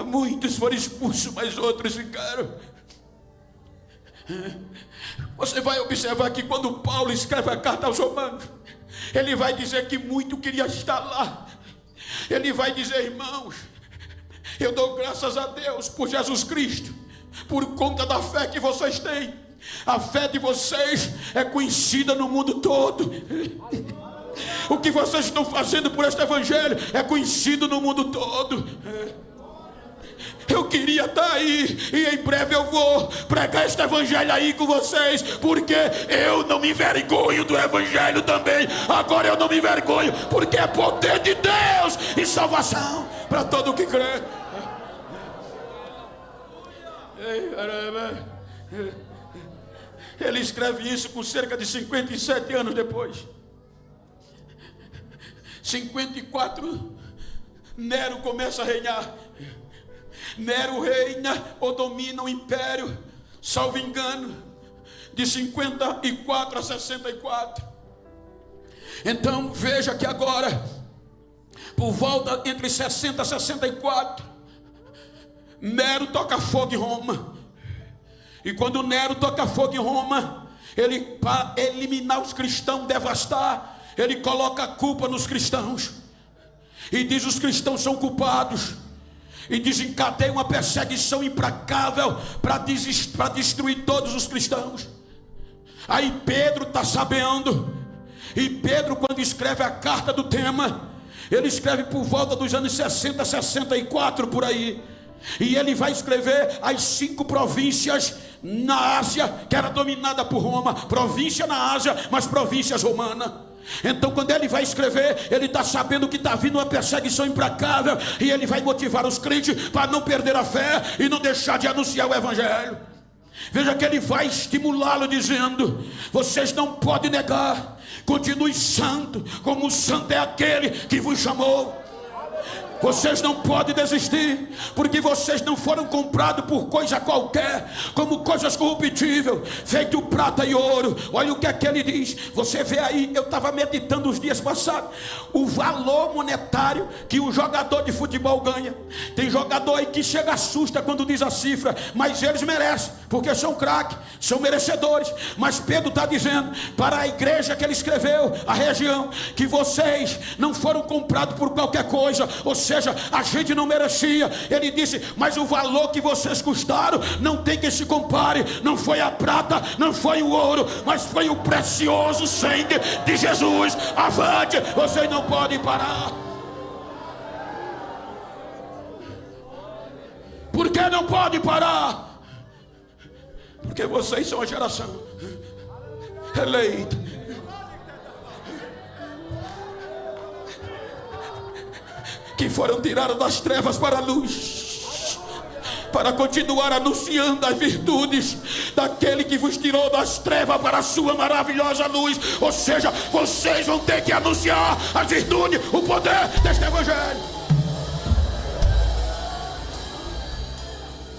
Muitos foram expulsos, mas outros ficaram. Você vai observar que quando Paulo escreve a carta aos Romanos, ele vai dizer que muito queria estar lá. Ele vai dizer: irmãos, eu dou graças a Deus por Jesus Cristo, por conta da fé que vocês têm. A fé de vocês é conhecida no mundo todo. O que vocês estão fazendo por este evangelho é conhecido no mundo todo. Eu queria estar aí, e em breve eu vou pregar este evangelho aí com vocês, porque eu não me envergonho do evangelho também. Agora eu não me envergonho, porque é poder de Deus e salvação para todo o que crê. Ele escreve isso com cerca de 57 anos depois. 54, Nero começa a reinar. Nero reina ou domina o império, salvo engano, de 54 a 64. Então veja que agora, por volta entre 60 e 64, Nero toca fogo em Roma. E quando Nero toca fogo em Roma, ele, para eliminar os cristãos, devastar, ele coloca a culpa nos cristãos e diz: os cristãos são culpados. E desencadeia uma perseguição implacável para destruir todos os cristãos. Aí Pedro está sabendo. E Pedro, quando escreve a carta do tema, ele escreve por volta dos anos 60, 64 por aí. E ele vai escrever as 5 províncias na Ásia, que era dominada por Roma. Província na Ásia, mas províncias romanas. Então quando ele vai escrever, ele está sabendo que está vindo uma perseguição implacável, e ele vai motivar os crentes para não perder a fé e não deixar de anunciar o evangelho. Veja que ele vai estimulá-lo dizendo: vocês não podem negar, continue santo, como o santo é aquele que vos chamou. Vocês não podem desistir, porque vocês não foram comprados por coisa qualquer, como coisas corruptíveis, feito prata e ouro. Olha o que é que ele diz. Você vê aí, eu estava meditando os dias passados, o valor monetário que um jogador de futebol ganha. Tem jogador aí que chega assusta quando diz a cifra, mas eles merecem, porque são craques, são merecedores. Mas Pedro está dizendo para a igreja que ele escreveu, a região, que vocês não foram comprados por qualquer coisa, ou seja, a gente não merecia. Ele disse: mas o valor que vocês custaram não tem que se compare. Não foi a prata, não foi o ouro, mas foi o precioso sangue de Jesus. Avante, vocês não podem parar. Por que não pode parar? Porque vocês são a geração eleita, que foram tirados das trevas para a luz, para continuar anunciando as virtudes daquele que vos tirou das trevas para a sua maravilhosa luz. Ou seja, vocês vão ter que anunciar as virtudes, o poder deste evangelho.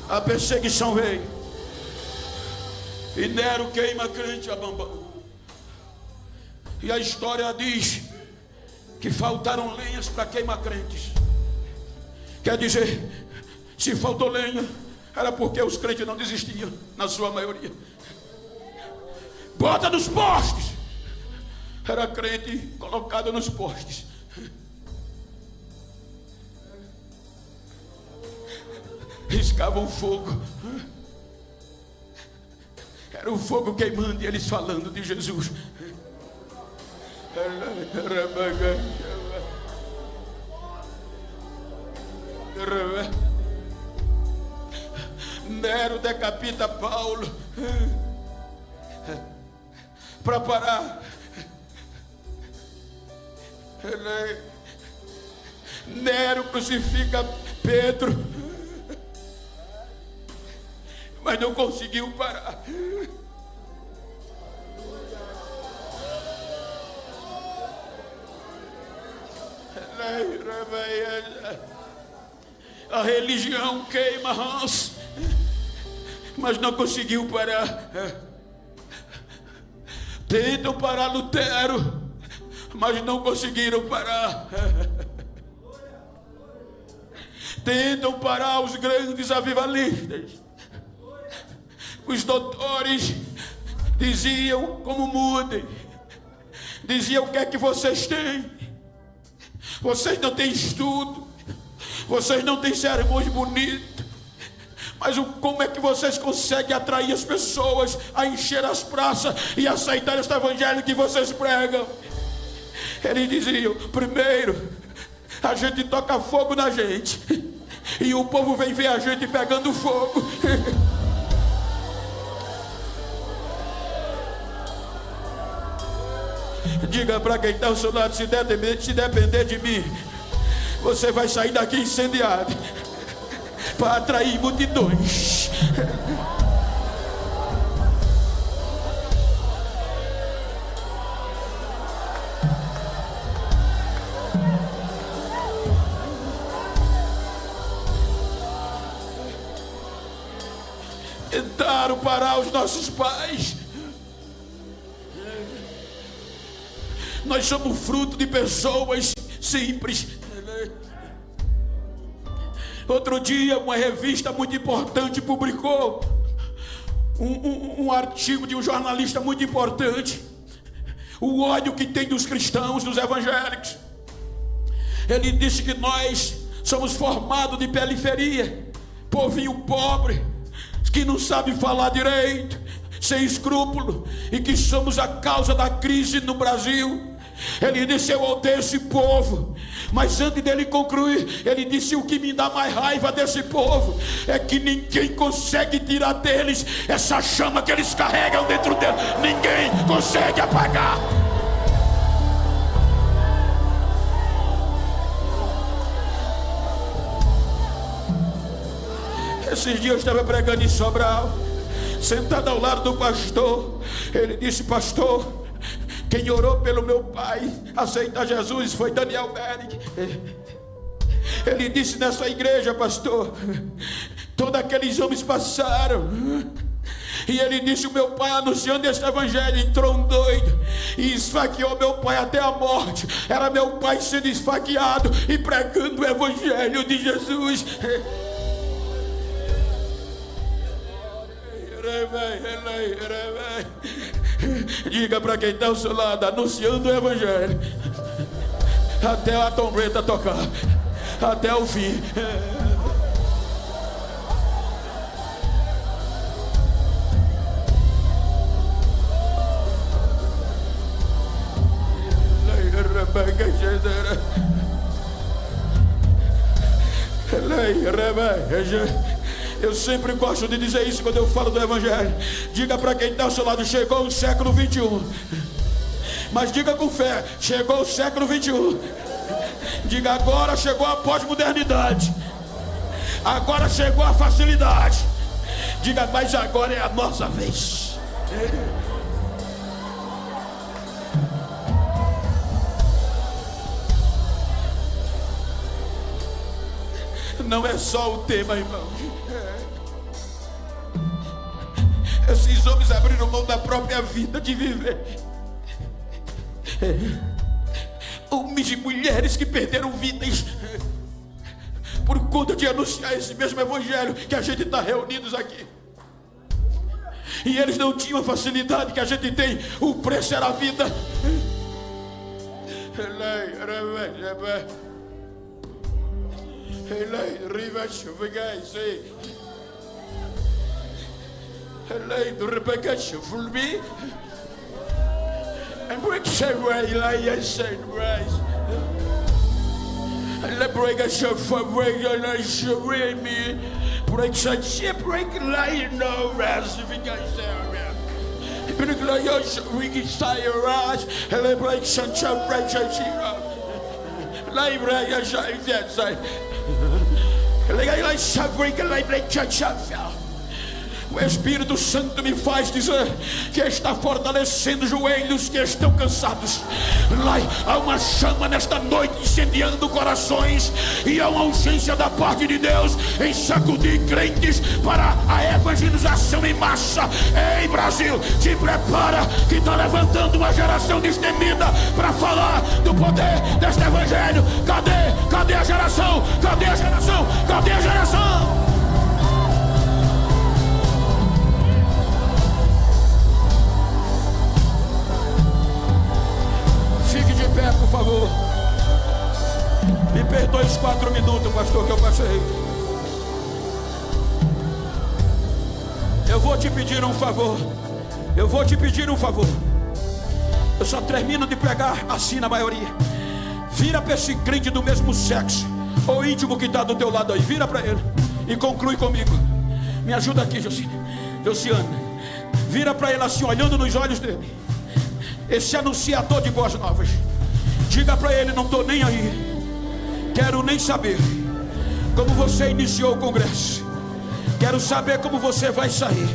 A perseguição veio, e Nero queima crente a bambam. E a história diz que faltaram lenhas para queimar crentes. Quer dizer, se faltou lenha, era porque os crentes não desistiam, na sua maioria. Bota nos postes. Era crente colocado nos postes. Riscavam fogo. Era o fogo queimando e eles falando de Jesus. Nero decapita Paulo para parar. Nero crucifica Pedro, mas não conseguiu parar. A religião queima Hans, mas não conseguiu parar. Tentam parar Lutero, mas não conseguiram parar. Tentam parar os grandes avivalistas. Os doutores diziam como mudem. Diziam: o que é que vocês têm? Vocês não têm estudo, vocês não têm sermões bonitos, mas como é que vocês conseguem atrair as pessoas a encher as praças e aceitar este evangelho que vocês pregam? Eles diziam: primeiro, a gente toca fogo na gente, e o povo vem ver a gente pegando fogo. Diga para quem está ao seu lado: se depender de mim, você vai sair daqui incendiado para atrair multidões. Tentaram parar os nossos pais. Nós somos fruto de pessoas simples. Outro dia, uma revista muito importante publicou um artigo de um jornalista muito importante. O ódio que tem dos cristãos, dos evangélicos. Ele disse que nós somos formados de periferia, povinho pobre, que não sabe falar direito, sem escrúpulo, e que somos a causa da crise no Brasil. Ele disse: eu odeio esse povo. Mas antes dele concluir, ele disse: o que me dá mais raiva desse povo é que ninguém consegue tirar deles essa chama que eles carregam dentro deles. Ninguém consegue apagar. Esses dias eu estava pregando em Sobral, sentado ao lado do pastor. Ele disse: pastor, quem orou pelo meu pai aceitar Jesus foi Daniel Berg. Ele disse: nessa igreja, pastor, todos aqueles homens passaram. E ele disse: o meu pai, anunciando este evangelho, entrou um doido e esfaqueou meu pai até a morte. Era meu pai sendo esfaqueado e pregando o evangelho de Jesus. Diga para quem está ao seu lado: anunciando o evangelho até a trombeta tocar, até o fim. Eu sempre gosto de dizer isso quando eu falo do evangelho. Diga para quem está ao seu lado: chegou o século 21. Mas diga com fé: chegou o século 21. Diga: agora chegou a pós-modernidade. Agora chegou a facilidade. Diga: mas agora é a nossa vez. Não é só o tema, irmão. Esses homens abriram mão da própria vida de viver. Homens e mulheres que perderam vidas por conta de anunciar esse mesmo evangelho que a gente está reunidos aqui. E eles não tinham a facilidade que a gente tem. O preço era a vida. And break away like I said, rise. And let break a shot for break and I should read me. Break such shit, break like no rest. If you guys say, break like your we can say your eyes. And let break such a break such O Espírito Santo me faz dizer que está fortalecendo joelhos que estão cansados. Há uma chama nesta noite incendiando corações, e há uma urgência da parte de Deus em sacudir crentes para a evangelização em massa. Ei, Brasil, te prepara que está levantando uma geração destemida para falar do poder deste evangelho. Cadê a geração? Cadê a geração? Cadê a geração? Fique de pé, por favor. Me perdoe os 4 minutos, pastor, que eu passei. Eu vou te pedir um favor. Eu só termino de pregar assim na maioria. Vira para esse crente do mesmo sexo, ou íntimo que está do teu lado aí. Vira para ele e conclui comigo. Me ajuda aqui, Josiane. Vira para ele assim, olhando nos olhos dele. Esse anunciador de boas novas. Diga para ele: não estou nem aí. Quero nem saber como você iniciou o congresso. Quero saber como você vai sair.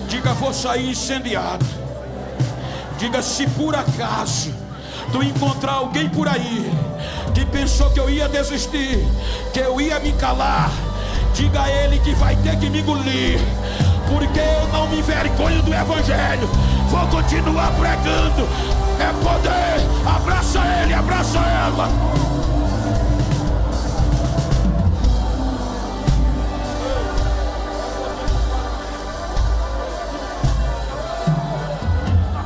Diga: vou sair incendiado. Diga: se por acaso tu encontrar alguém por aí que pensou que eu ia desistir, que eu ia me calar, diga a ele que vai ter que me engolir, porque eu não me envergonho do evangelho. Vou continuar pregando. É poder. Abraça ele, abraça ela.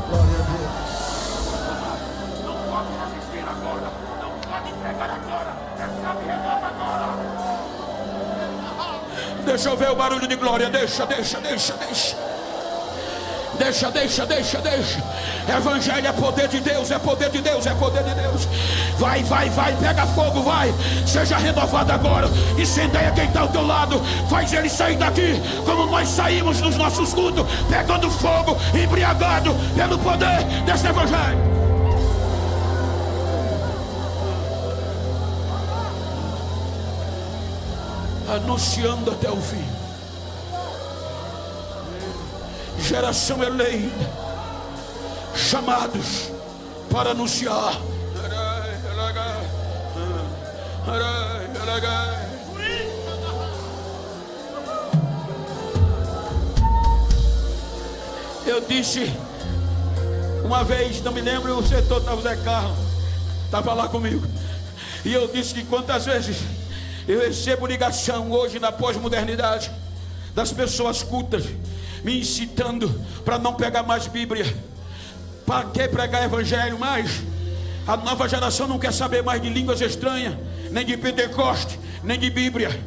Glória a Deus. Não pode resistir agora. Não pode pregar agora. Renova agora. Deixa eu ver o barulho de glória. Deixa. Evangelho é poder de Deus, é poder de Deus, é poder de Deus. Vai, pega fogo, vai. Seja renovado agora. Incendeia quem está ao teu lado. Faz ele sair daqui como nós saímos nos nossos cultos, pegando fogo, embriagado pelo poder deste evangelho. Anunciando até o fim. Geração eleita, chamados para anunciar. Eu disse uma vez, não me lembro, o setor estava o Zé Carlos, estava lá comigo, e eu disse que quantas vezes eu recebo ligação hoje na pós-modernidade das pessoas cultas me incitando para não pegar mais Bíblia. Para que pregar evangelho mais? A nova geração não quer saber mais de línguas estranhas, nem de Pentecoste, nem de Bíblia.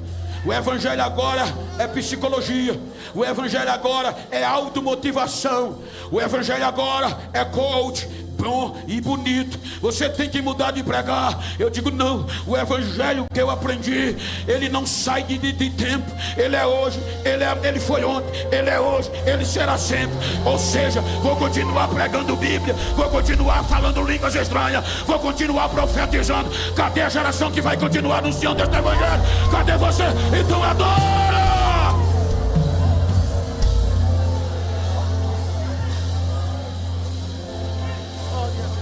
O evangelho agora é psicologia. O evangelho agora é automotivação. O evangelho agora é coach. Bom e bonito. Você tem que mudar de pregar. Eu digo não. O evangelho que eu aprendi, ele não sai de tempo. Ele é hoje, ele foi ontem, ele é hoje, ele será sempre. Ou seja, vou continuar pregando Bíblia, vou continuar falando línguas estranhas, vou continuar profetizando. Cadê a geração que vai continuar anunciando este evangelho? Cadê você? Então adora!